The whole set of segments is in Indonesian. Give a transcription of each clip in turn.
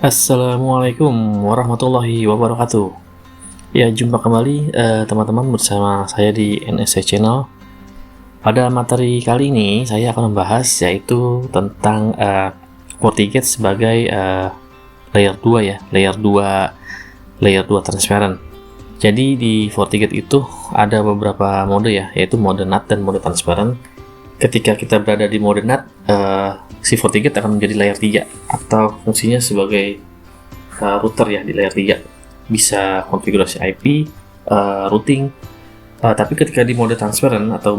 Assalamualaikum warahmatullahi wabarakatuh. Ya, jumpa kembali teman-teman bersama saya di NSC Channel. Pada materi kali ini saya akan membahas yaitu tentang FortiGate sebagai layer 2 ya, layer 2 transparent. Jadi di FortiGate itu ada beberapa mode ya, yaitu mode NAT dan mode transparent. Ketika kita berada di mode NAT, si FortiGate akan menjadi layer 3 atau fungsinya sebagai router ya di layer 3. Bisa konfigurasi IP, routing. Tapi ketika di mode transparent atau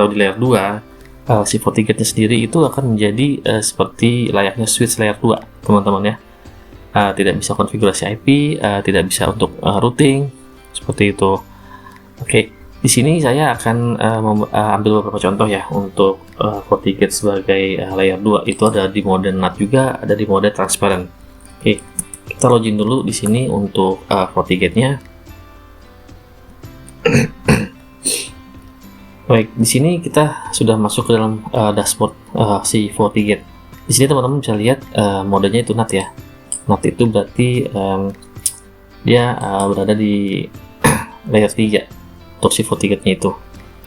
di layer 2, si FortiGate-nya sendiri itu akan menjadi seperti layaknya switch layer 2, teman-teman ya. Tidak bisa konfigurasi IP, tidak bisa untuk routing, seperti itu. Oke, di sini saya akan ambil beberapa contoh ya untuk FortiGate sebagai layer 2. Itu ada di mode NAT juga, ada di mode transparent. Oke, kita login dulu di sini untuk FortiGate-nya. Baik, di sini kita sudah masuk ke dalam dashboard si FortiGate. Di sini teman-teman bisa lihat modenya itu NAT ya. NAT itu berarti dia berada di layer 3 untuk si FortiGate-nya itu.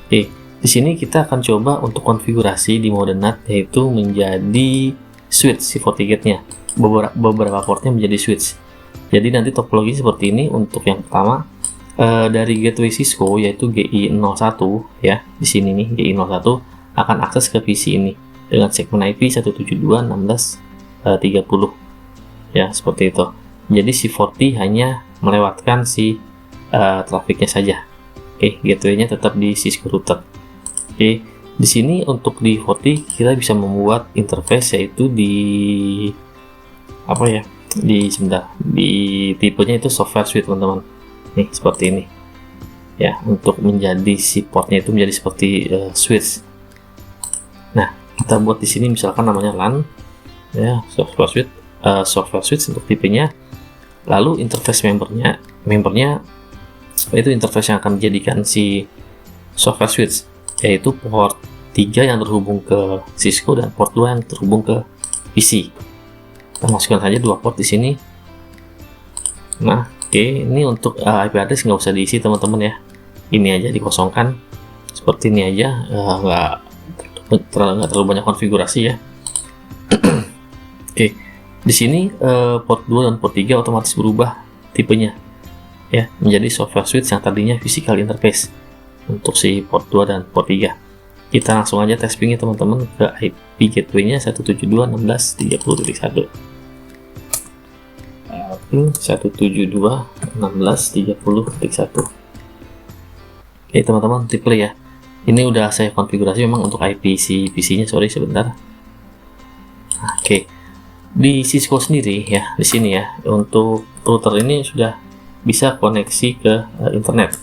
Oke, di sini kita akan coba untuk konfigurasi di mode NAT, yaitu menjadi switch si FortiGate-nya. Beberapa portnya menjadi switch. Jadi nanti topologi seperti ini. Untuk yang pertama dari gateway Cisco yaitu GI01 ya, di sini nih GI01 akan akses ke PC ini dengan segmen IP 172.16.30 ya, seperti itu. Jadi si Forti hanya melewatkan si trafiknya saja. Oke, gateway-nya tetap di Cisco router. Oke, di sini untuk di Forti kita bisa membuat interface yaitu di tipenya itu software suite, teman-teman. Nih seperti ini. Ya, untuk menjadi si portnya itu menjadi seperti switch. Nah, kita buat di sini misalkan namanya LAN ya, software switch untuk tipenya. Lalu interface membernya itu interface yang akan dijadikan si software switch, yaitu port 3 yang terhubung ke Cisco dan port 2 yang terhubung ke PC. Kita masukkan saja 2 port di sini. Nah, oke, ini untuk IP address nggak usah diisi, teman-teman ya. Ini aja dikosongkan seperti ini aja, nggak terlalu banyak konfigurasi ya. Oke, di sini port 2 dan port 3 otomatis berubah tipenya ya, menjadi software switch yang tadinya physical interface untuk si port 2 dan port 3. Kita langsung aja tes pingnya, teman-teman, ke IP gateway-nya 172.16.30.1. 172.16.30.1. Oke, teman-teman, tipe ya. Ini udah saya konfigurasi memang untuk IP si PC-nya, sorry sebentar. Oke. Di Cisco sendiri ya, di sini ya, untuk router ini sudah bisa koneksi ke internet.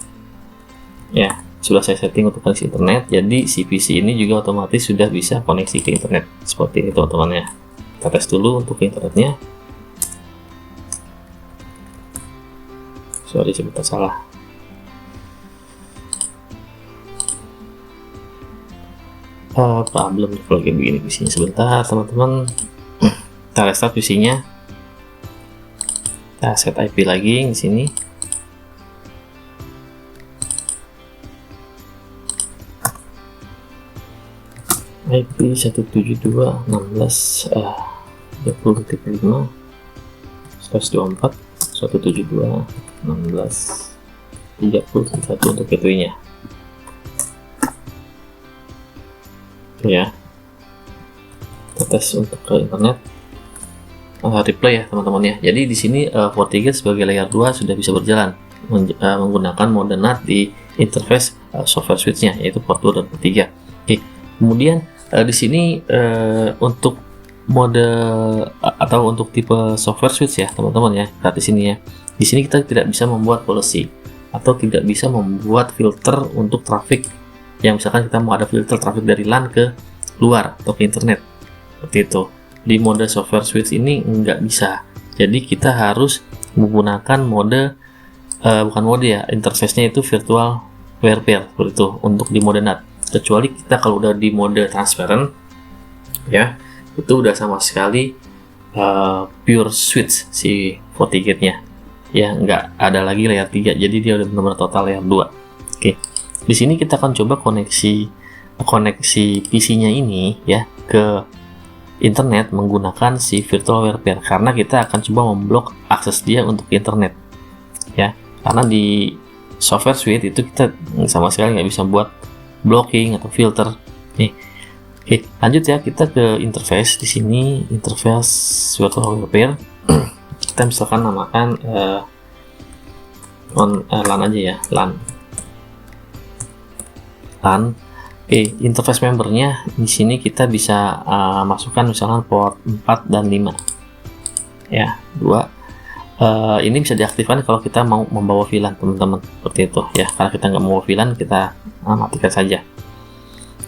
Ya, sudah saya setting untuk koneksi internet. Jadi si PC ini juga otomatis sudah bisa koneksi ke internet. Seperti itu, teman-teman ya. Kita tes dulu untuk internetnya. Sorry sebentar, salah. Problem kalau kayak begini PC-nya. Sebentar, teman-teman. Kita restart PC-nya. Kita set IP lagi di sini. IP 172.16.30.5/24 172.16.30.1 untuk gateway-nya. Ya, kita tes untuk ke internet. Replay ya, teman-teman ya. Jadi di sini FortiGate sebagai layer 2 sudah bisa berjalan menggunakan mode NAT di interface software switch-nya, yaitu port 2 dan port 3. Oke, kemudian di sini untuk mode atau untuk tipe software switch ya, teman-teman ya. Lihat di sini ya. Di sini kita tidak bisa membuat policy atau tidak bisa membuat filter untuk traffic. Yang misalkan kita mau ada filter traffic dari LAN ke luar atau ke internet. Seperti itu. Di mode software switch ini nggak bisa. Jadi kita harus menggunakan mode bukan mode ya, interface-nya itu virtual wire pair seperti itu untuk di mode NAT. Kecuali kita kalau udah di mode transparent ya, itu udah sama sekali pure switch si FortiGate-nya ya, nggak ada lagi layer 3, jadi dia udah benar-benar total layer 2. Oke, di sini kita akan coba koneksi PC-nya ini ya ke internet menggunakan si virtual WirePair, karena kita akan coba memblok akses dia untuk internet ya, karena di software suite itu kita sama sekali nggak bisa buat blocking atau filter nih. Oke, lanjut ya, kita ke interface. Di sini interface virtual WirePair kita misalkan namakan LAN aja ya, LAN. Oke, interface membernya di sini kita bisa masukkan misalkan port 4 dan 5 ya, 2. Ini bisa diaktifkan kalau kita mau membawa VLAN teman-teman, seperti itu ya. Karena kita nggak mau VLAN, kita matikan saja.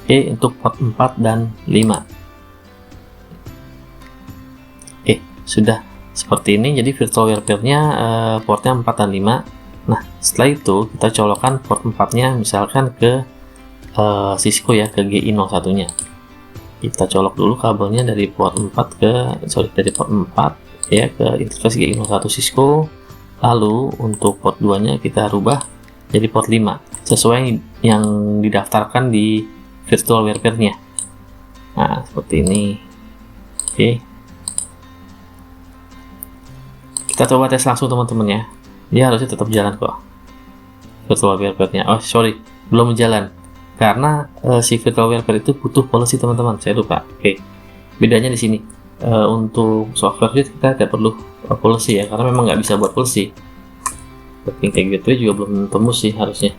Oke, untuk port 4 dan 5. Oke, sudah seperti ini. Jadi virtual WirePair-nya portnya 4 dan 5. Nah, setelah itu kita colokkan port 4-nya misalkan ke Cisco ya, ke GI01 nya. Kita colok dulu kabelnya dari port 4 dari port 4 ya ke interface GI01 Cisco. Lalu untuk port 2 nya kita rubah jadi port 5 sesuai yang didaftarkan di virtual WirePair-nya. Nah, seperti ini. Oke, kita coba tes langsung teman-teman ya. Dia harusnya tetap jalan kok virtual WirePair-nya. Oh sorry, belum jalan karena si virtual WirePair itu butuh policy teman-teman, saya lupa. Oke, bedanya di sini. Untuk software kita tidak perlu policy ya, karena memang nggak bisa buat policy. Setting kayak gitu juga belum tembus sih harusnya.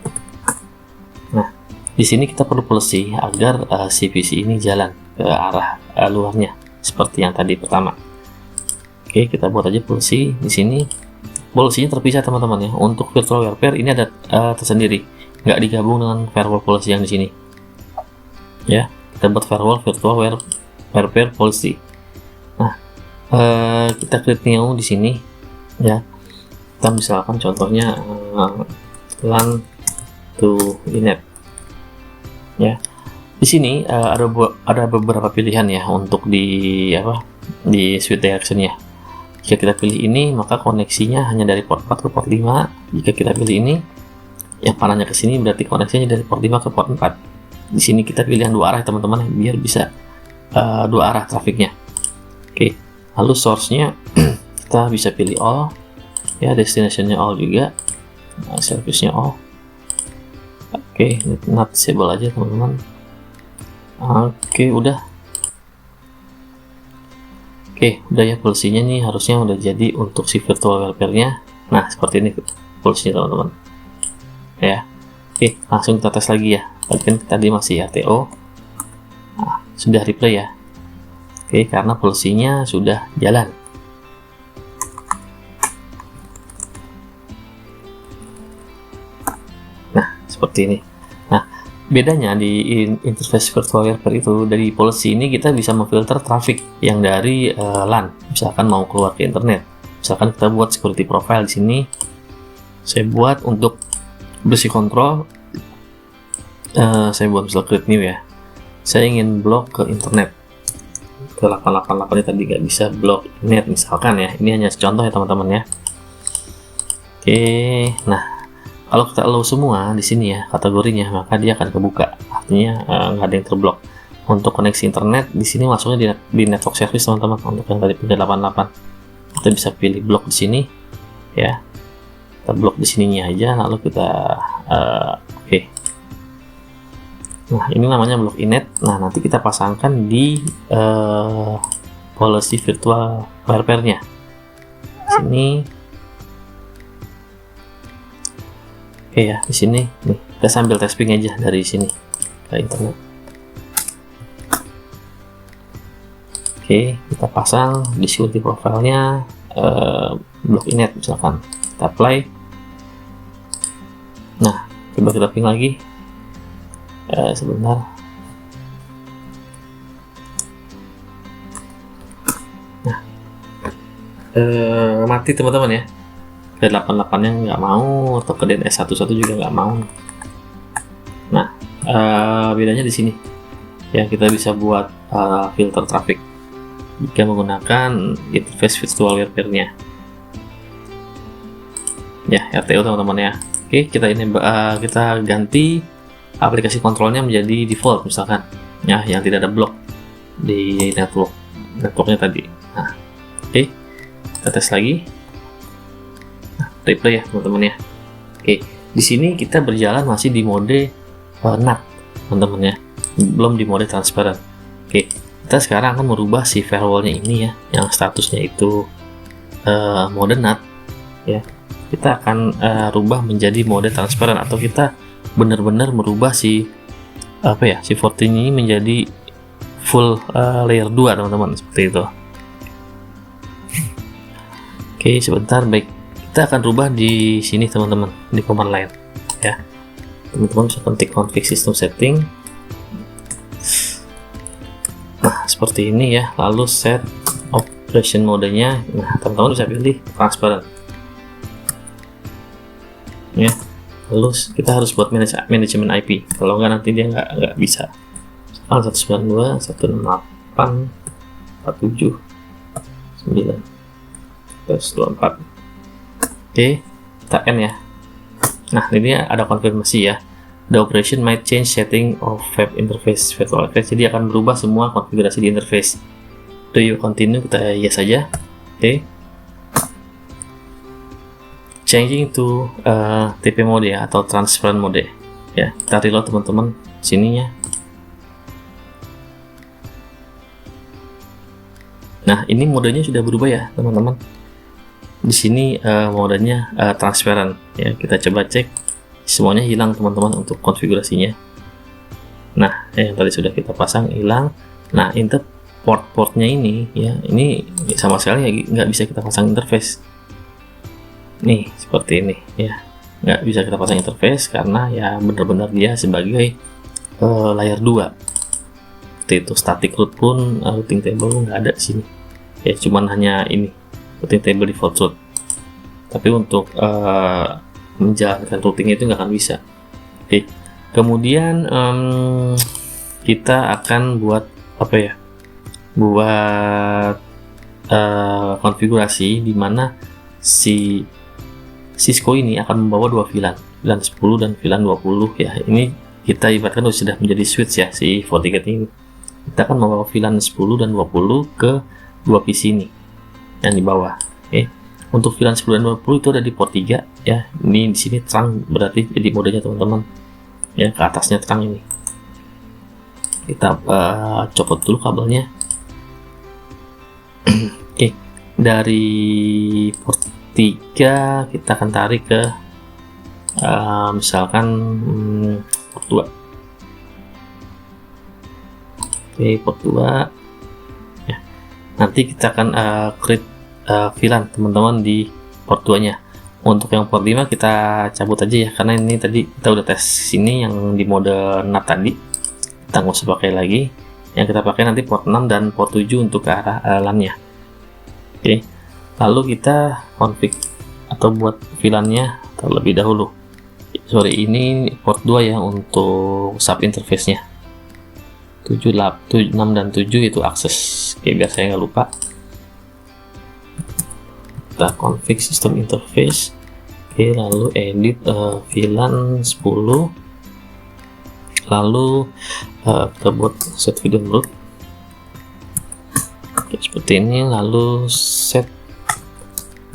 Nah, di sini kita perlu policy agar si PC ini jalan ke arah luarnya seperti yang tadi pertama. Oke, kita buat aja policy di sini. Policy-nya terpisah teman-teman ya. Untuk virtual WirePair ini ada tersendiri, nggak digabung dengan firewall policy yang di sini. Ya, kita buat firewall virtual WirePair policy. Nah, kita klik new di sini ya. Kita misalkan contohnya LAN to inet ya. Di sini ada beberapa pilihan ya untuk di switch direction-nya. Jika kita pilih ini, maka koneksinya hanya dari port 4 ke port 5. Jika kita pilih ini, yang panahnya ke sini berarti koneksinya dari port 5 ke port 4. Di sini kita pilih yang dua arah teman-teman, biar bisa dua arah trafiknya. Oke, lalu source-nya kita bisa pilih all ya, destination-nya all juga, service-nya all. Oke, not disable aja teman-teman. Oke, udah. Oke, udah ya, policy-nya nih harusnya udah jadi untuk si virtual WirePair-nya. Nah, seperti ini policy-nya teman-teman. Ya. Oke, langsung kita tes lagi ya. Tadi masih ATO. Nah, sudah replay ya. Oke, karena policy-nya sudah jalan. Nah, seperti ini. Nah, bedanya di interface virtual WirePair itu, dari policy ini kita bisa memfilter traffic yang dari LAN, misalkan mau keluar ke internet. Misalkan kita buat security profile di sini. Saya buat untuk bersih control. Saya buat misal create new ya. Saya ingin blok ke internet. Ke 888 tadi nggak bisa blok net misalkan ya. Ini hanya contoh ya teman-teman ya. Oke, nah. Kalau kita allow semua di sini ya kategorinya, maka dia akan kebuka. Artinya nggak ada yang terblok. Untuk koneksi internet di sini masuknya di network service teman-teman. Untuk yang tadi 88, kita bisa pilih blok di sini ya. Kita blok di sininya aja, lalu kita oke. Nah, ini namanya blok inet. Nah, nanti kita pasangkan di policy virtual WirePair-nya. Sini. Oke ya, di sini nih kita sambil testing aja dari sini ke internet. Oke, kita pasang di security profile-nya blok inet misalkan. Kita apply. Nah, coba kita ping lagi. Sebentar. Nah, mati teman-teman ya. Ke 88-nya nggak mau, atau ke DNS11 juga nggak mau. Nah, bedanya di sini ya, kita bisa buat filter traffic jika menggunakan interface virtual pair-nya ya, RTO teman-teman ya. Oke, kita kita ganti aplikasi kontrolnya menjadi default misalkan ya, yang tidak ada blok di networknya tadi. Nah, oke, kita tes lagi. Nah, replay ya teman-teman ya. Oke, di sini kita berjalan masih di mode NAT teman-teman ya, belum di mode transparent. Oke, kita sekarang akan merubah si firewallnya ini ya, yang statusnya itu mode NAT ya. Kita akan rubah menjadi mode transparent, atau kita benar-benar merubah si si 14 ini menjadi full layer 2 teman-teman, seperti itu. Oke, sebentar, baik, kita akan rubah di sini teman-teman, di command line ya. Teman-teman bisa ketik config system setting. Nah, seperti ini ya, lalu set operation modenya. Nah, teman-teman bisa pilih transparent ya. Lalu kita harus buat manajemen IP, kalau nggak nanti dia nggak bisa. 192 168 47 9 24. Oke, kita N ya. Nah, ini ada konfirmasi ya. The operation might change setting of web interface virtual interface. Jadi akan berubah semua konfigurasi di interface. Do you continue? Kita yes saja. Oke. Changing to TP mode ya, atau transparent mode ya. Kita reload teman-teman sininya. Nah, ini modenya sudah berubah ya teman-teman. Di sini modenya transparent ya. Kita coba cek, semuanya hilang teman-teman untuk konfigurasinya. Nah, yang tadi sudah kita pasang hilang. Nah, port-portnya ini ya, ini sama sekali nggak bisa kita pasang interface. Nih, seperti ini ya, nggak bisa kita pasang interface karena ya benar-benar dia sebagai layer 2. Seperti itu. Static root pun routing table nggak ada di sini ya, cuman hanya ini routing table default root. Tapi untuk menjalankan routing itu nggak akan bisa. Oke, kemudian kita akan buat apa ya, buat konfigurasi di mana si Cisco ini akan membawa dua VLAN 10 dan VLAN 20 ya. Ini kita ibaratkan sudah menjadi switch ya, si FortiGate ini. Kita akan membawa VLAN 10 dan 20 ke dua PC ini yang di bawah. Oke. Untuk VLAN 10 dan 20 itu ada di port 3 ya. Ini di sini terang, berarti jadi modenya teman-teman. Ya, ke atasnya terang ini. Kita copot dulu kabelnya. Oke. Dari port 3 kita akan tarik ke misalkan port 2. Oke, port 2 ya. Nanti kita akan create VLAN teman-teman di port 2 nya. Untuk yang port 5 kita cabut aja ya, karena ini tadi kita udah tes sini yang di mode NAT tadi, kita nggak usah pakai lagi. Yang kita pakai nanti port 6 dan port 7 untuk ke arah LAN nya. Oke, lalu kita config atau buat VLAN-nya terlebih dahulu. Sorry, ini port 2 ya untuk sub interface nya. 6 dan 7 itu akses. Oke, biar saya nggak lupa. Kita config system interface. Oke, lalu edit VLAN 10. Lalu kita buat set video root. Oke, seperti ini. Lalu set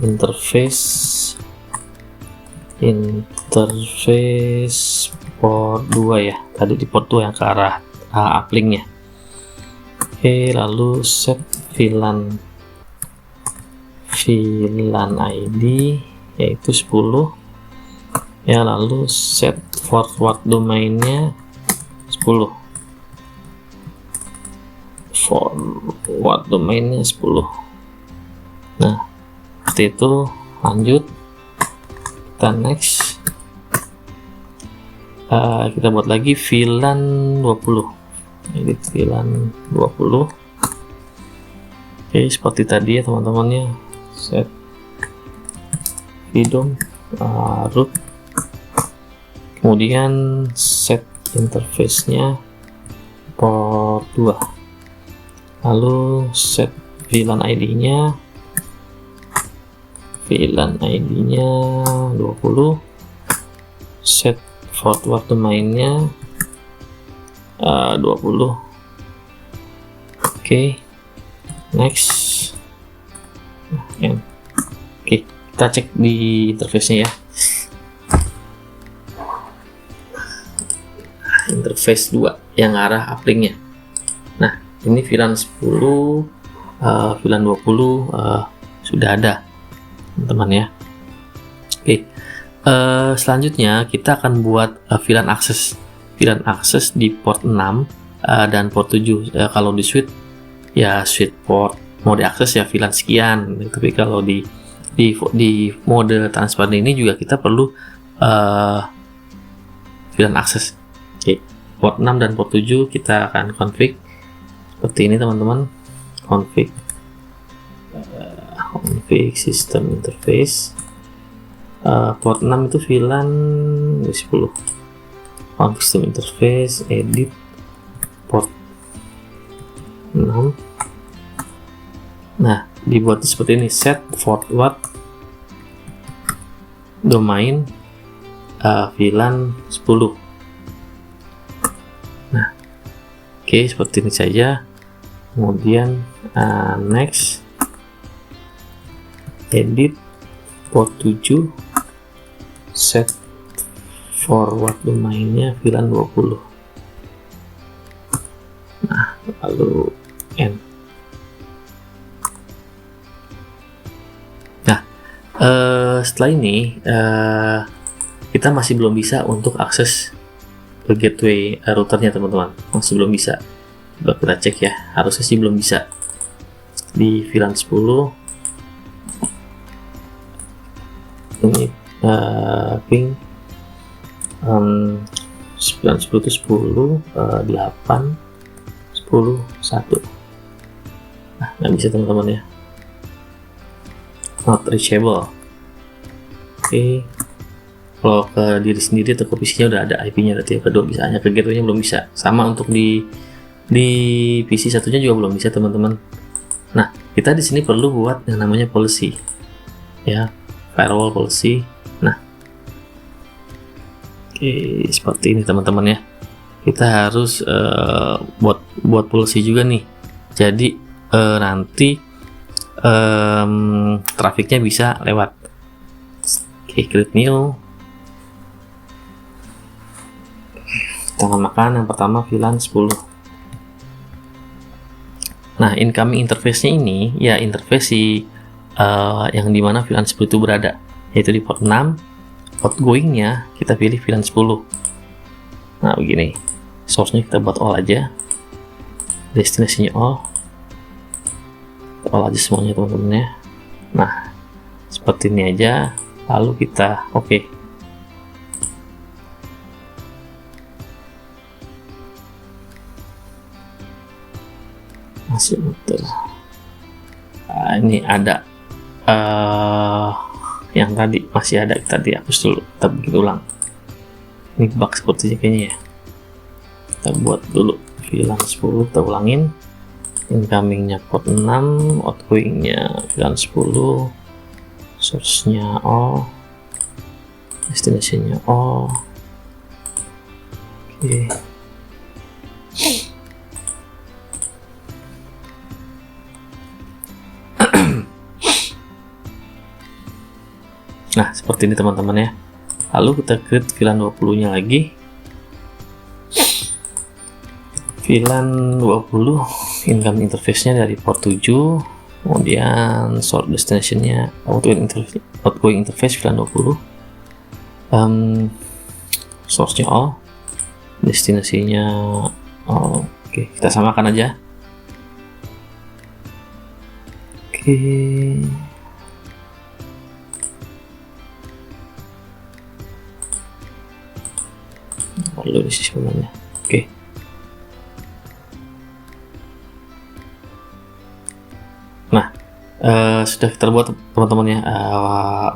interface port 2 ya. Tadi di port 2 yang ke arah uplink-nya. Oke, lalu set VLAN ID yaitu 10 ya, lalu set forward domainnya 10. Forward domainnya 10. Nah, seperti itu. Lanjut, kita next. Kita buat lagi VLAN 20. Edit VLAN 20. Oke, seperti tadi ya teman-temannya. Set vidom root, kemudian set interface nya port 2, lalu set VLAN ID-nya 20, set forward domainnya 20. Oke, next. Oke, kita cek di interface-nya ya. Interface 2 yang arah uplink-nya. Nah, ini VLAN 10, VLAN 20 sudah ada, teman-teman ya. Oke, selanjutnya kita akan buat VLAN akses di port 6 dan port 7. Kalau di switch ya switch port mau diakses ya VLAN sekian. Tapi kalau di mode transparan ini juga kita perlu VLAN akses. Oke, port 6 dan port 7 kita akan config seperti ini, teman-teman. Config system interface. Port 6 itu VLAN 10. Config system interface, edit port 6. Nah, dibuat seperti ini, set forward domain VLAN 10. Nah, oke, seperti ini saja. Kemudian next, edit port 7, set forward domainnya VLAN 20. Nah, lalu end. Nah, setelah ini kita masih belum bisa untuk akses ke gateway routernya, teman-teman. Masih belum bisa. Coba kita cek ya, harusnya sih belum bisa. Di VLAN 10 ini ping 910 itu 10 8 10 1. Nah, nggak bisa, teman-teman ya. Not reachable. Oke, kalau ke diri sendiri atau ke PC-nya udah ada IP-nya, berarti yang kedua bisa, hanya ke gateway-nya belum bisa. Sama untuk di PC satunya juga belum bisa, teman-teman. Nah, kita di sini perlu buat yang namanya policy ya, firewall policy. Nah, oke, seperti ini, teman-teman ya. Kita harus buat policy juga nih. Jadi nanti trafiknya bisa lewat. Oke, create new. Kita makan yang pertama VLAN 10. Nah, incoming interface-nya ini ya interface yang dimana VLAN 10 itu berada, yaitu di port 6. Outgoing-nya kita pilih VLAN 10. Nah, begini. Source-nya kita buat all aja. Destination-nya all. All aja semuanya, teman-teman ya. Nah, seperti ini aja. Lalu kita oke. Masih muter. Ini ada yang tadi masih ada, kita dihapus dulu, kita bikin ulang. Ini bug sepertinya kayaknya ya. Kita buat dulu VLAN 10, kita ulangin. Incomingnya port 6, outgoingnya VLAN 10, source-nya all, destination-nya all. Oke. Nah, seperti ini, teman-teman ya. Lalu kita create VLAN 20-nya lagi. VLAN 20 incoming interface-nya dari port 7, kemudian source destination-nya outgoing interface VLAN 20, source-nya all, destinasinya all. Oke, kita samakan aja. Oke. Lalu di sisi mananya. Oke. Nah, sudah kita buat, teman-teman ya,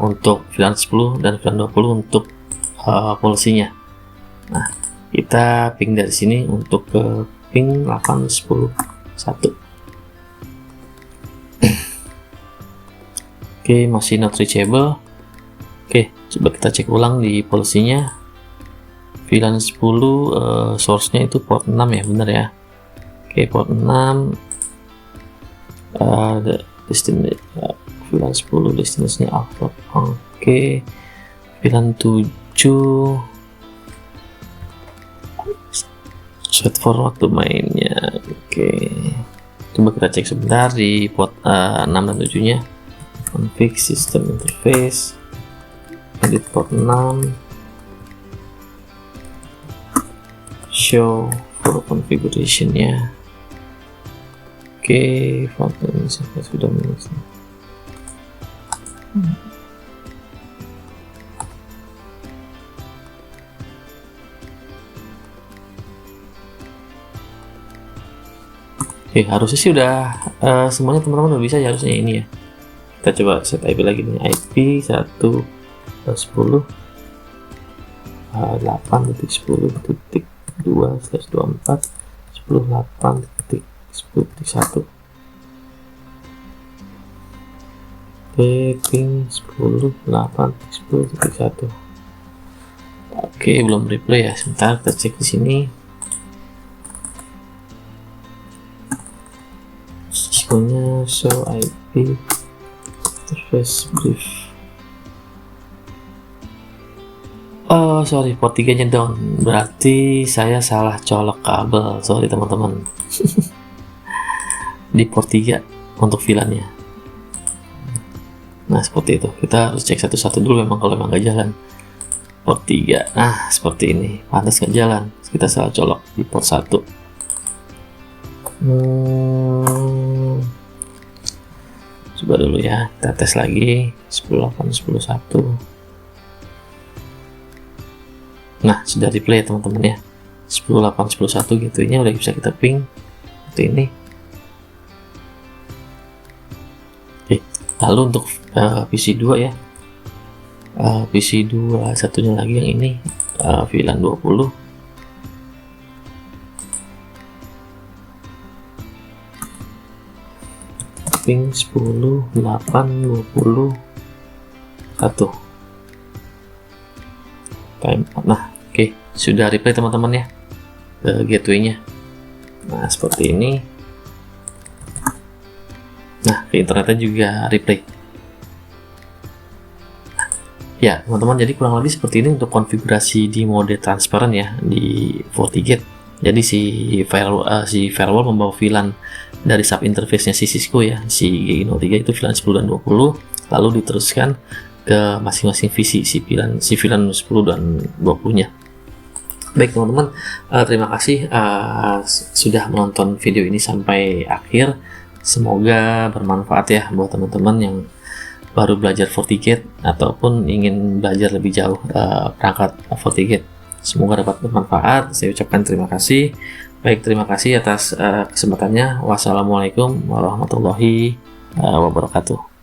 untuk VLAN 10 dan VLAN 20 untuk polisinya. Nah, kita ping dari sini untuk ke ping 8.10.1. Oke, masih not reachable. Oke, coba kita cek ulang di policy-nya. VLAN 10 source-nya itu port 6 ya, bener ya. Oke, port 6 destination VLAN 10 destinasinya output. Oke, VLAN 7 set forward domainnya. Oke, coba kita cek sebentar di port 6 dan 7 nya. Config system interface, edit port 6, show for configuration nya. Oke, faktor saya sudah menulis. Oke, harusnya sih udah semuanya teman-teman udah bisa ya, harusnya ini ya. Kita coba set IP lagi nih, IP 1.10 8.10.2/24 10.8.10.1 ping 10.8.10.1. Oke, belum replay ya, sebentar kita cek di sini. Sisikonya show IP interface brief. Oh sorry, port 3 nya down, berarti saya salah colok kabel, sorry teman-teman. Di port 3 untuk VLAN-nya. Nah seperti itu, kita harus cek satu-satu dulu memang kalau memang nggak jalan. Port 3, nah seperti ini, pantas nggak jalan, kita salah colok di port 1. Coba dulu ya, kita tes lagi 10.8.10.1. Nah sudah replay ya teman-teman ya, 10.8.10.1 gitu, ini udah bisa kita ping seperti ini. Oke, lalu untuk PC2 ya, PC2 satunya lagi yang ini, VLAN 20. Ping 10.8.20.1 time. Nah oke, sudah replay teman-teman ya gateway-nya. Nah seperti ini. Nah ke internetnya juga replay. Ya teman-teman, jadi kurang lebih seperti ini untuk konfigurasi di mode transparent ya di FortiGate. Jadi si firewall membawa VLAN dari sub interface-nya si Cisco ya, si GI03 itu VLAN 10 dan 20, lalu diteruskan ke masing-masing VC si VLAN 10 dan 20-nya. Baik teman-teman, terima kasih sudah menonton video ini sampai akhir. Semoga bermanfaat ya buat teman-teman yang baru belajar FortiGate ataupun ingin belajar lebih jauh perangkat FortiGate. Semoga dapat bermanfaat. Saya ucapkan terima kasih. Baik, terima kasih atas kesempatannya. Wassalamualaikum warahmatullahi wabarakatuh.